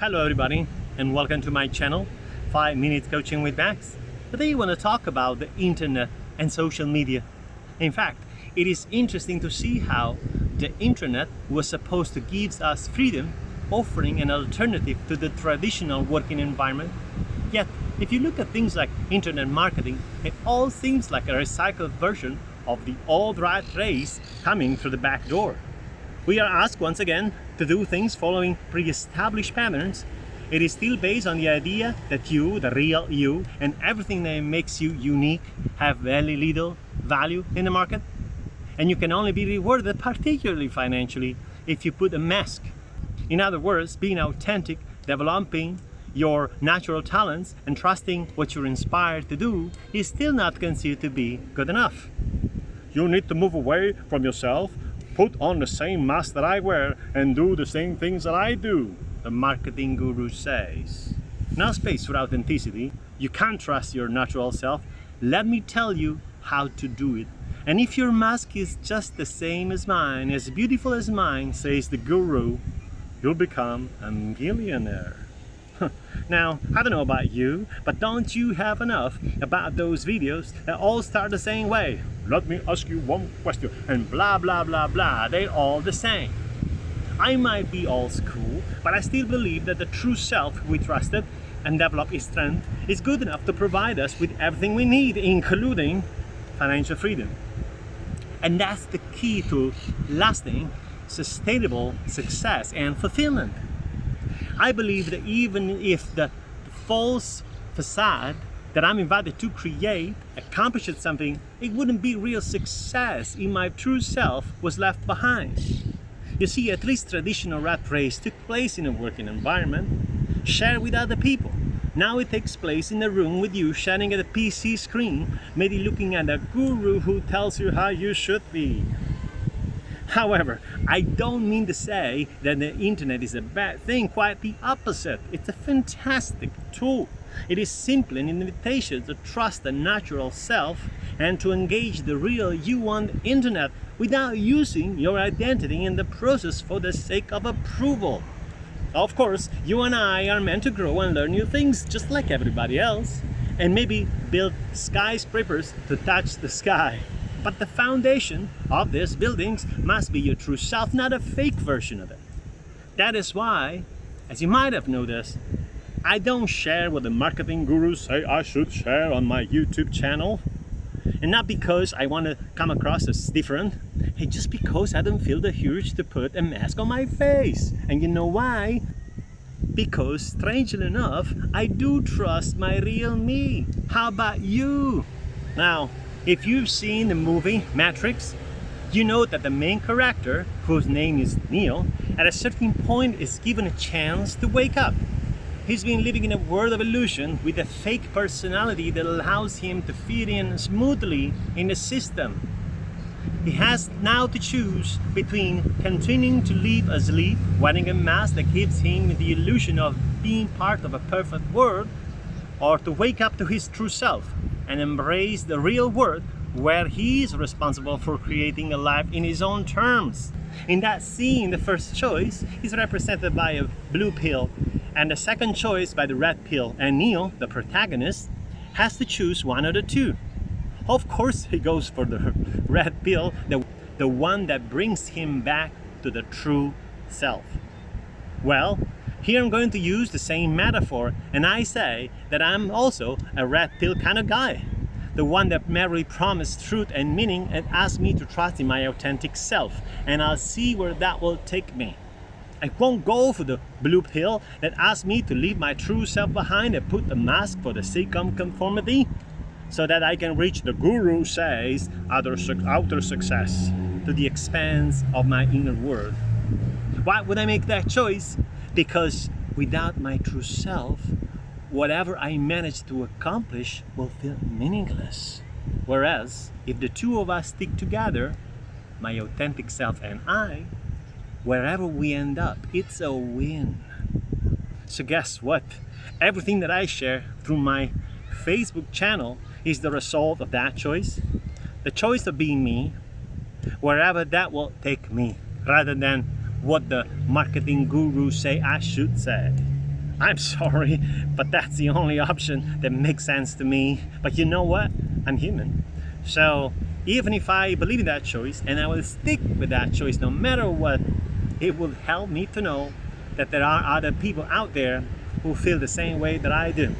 Hello everybody and welcome to my channel 5 Minutes Coaching with Max. Today I want to talk about the internet and social media. In fact, it is interesting to see how the internet was supposed to give us freedom, offering an alternative to the traditional working environment. Yet, if you look at things like internet marketing, it all seems like a recycled version of the old rat race coming through the back door. We are asked once again to do things following pre-established patterns. It is still based on the idea that you, the real you, and everything that makes you unique have very little value in the market. And you can only be rewarded, particularly financially, if you put a mask. In other words, being authentic, developing your natural talents, and trusting what you're inspired to do is still not considered to be good enough. You need to move away from yourself, put on the same mask that I wear, and do the same things that I do, the marketing guru says. No space for authenticity. You can't trust your natural self. Let me tell you how to do it. And if your mask is just the same as mine, as beautiful as mine, says the guru, you'll become a millionaire. Now, I don't know about you, but don't you have enough about those videos that all start the same way? Let me ask you one question, and blah blah blah blah, they're all the same. I might be old school, but I still believe that the true self we trusted and developed its strength is good enough to provide us with everything we need, including financial freedom. And that's the key to lasting, sustainable success and fulfillment. I believe that even if the false facade that I'm invited to create accomplishes something, it wouldn't be real success if my true self was left behind. You see, at least traditional rat race took place in a working environment, shared with other people. Now it takes place in a room with you sharing at a PC screen, maybe looking at a guru who tells you how you should be. However, I don't mean to say that the internet is a bad thing, quite the opposite. It's a fantastic tool. It is simply an invitation to trust the natural self and to engage the real you on the internet without using your identity in the process for the sake of approval. Of course, you and I are meant to grow and learn new things just like everybody else, and maybe build skyscrapers to touch the sky. But the foundation of these buildings must be your true self, not a fake version of it. That is why, as you might have noticed, I don't share what the marketing gurus say I should share on my YouTube channel. And not because I want to come across as different, it's just because I don't feel the urge to put a mask on my face. And you know why? Because, strangely enough, I do trust my real me. How about you? Now, if you've seen the movie Matrix, you know that the main character, whose name is Neo, at a certain point is given a chance to wake up. He's been living in a world of illusion with a fake personality that allows him to fit in smoothly in the system. He has now to choose between continuing to live asleep, wearing a mask that gives him the illusion of being part of a perfect world, or to wake up to his true self and embrace the real world where he is responsible for creating a life in his own terms. In that scene, the first choice is represented by a blue pill, and the second choice by the red pill, and Neo, the protagonist, has to choose one of the two. Of course he goes for the red pill, the one that brings him back to the true self. Well, here I'm going to use the same metaphor, and I say that I'm also a red pill kind of guy. The one that merely promised truth and meaning and asked me to trust in my authentic self, and I'll see where that will take me. I won't go for the blue pill that asks me to leave my true self behind and put a mask for the sake of conformity, so that I can reach the guru says outer success to the expanse of my inner world. Why would I make that choice? Because without my true self, whatever I manage to accomplish will feel meaningless. Whereas, if the two of us stick together, my authentic self and I, wherever we end up, it's a win. So guess what? Everything that I share through my Facebook channel is the result of that choice. The choice of being me, wherever that will take me, rather than what the marketing gurus say I should say. I'm sorry, but that's the only option that makes sense to me. But you know what? I'm human. So even if I believe in that choice, and I will stick with that choice no matter what, it will help me to know that there are other people out there who feel the same way that I do.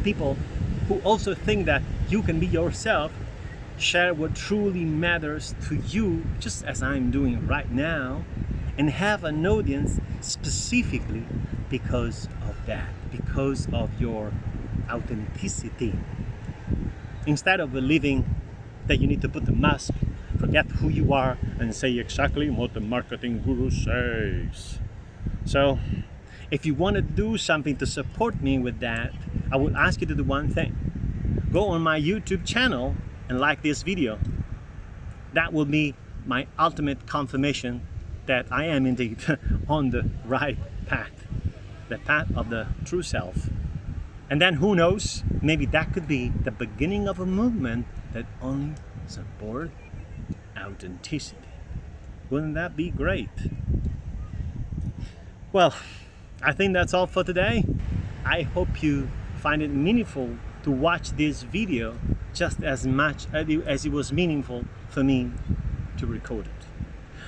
People who also think that you can be yourself, share what truly matters to you, just as I'm doing right now, and have an audience specifically because of that, because of your authenticity. Instead of believing that you need to put the mask, forget who you are, and say exactly what the marketing guru says. So if you want to do something to support me with that, I would ask you to do one thing. Go on my YouTube channel and like this video. That will be my ultimate confirmation that I am indeed on the right path, the path of the true self. And then who knows, maybe that could be the beginning of a movement that only supports authenticity. Wouldn't that be great? Well, I think that's all for today. I hope you find it meaningful to watch this video just as much as it was meaningful for me to record it.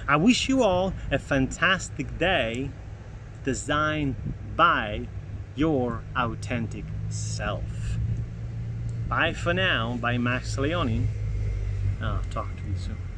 I wish you all a fantastic day designed by your authentic self. Bye for now, by Max Leone. I'll talk to you soon.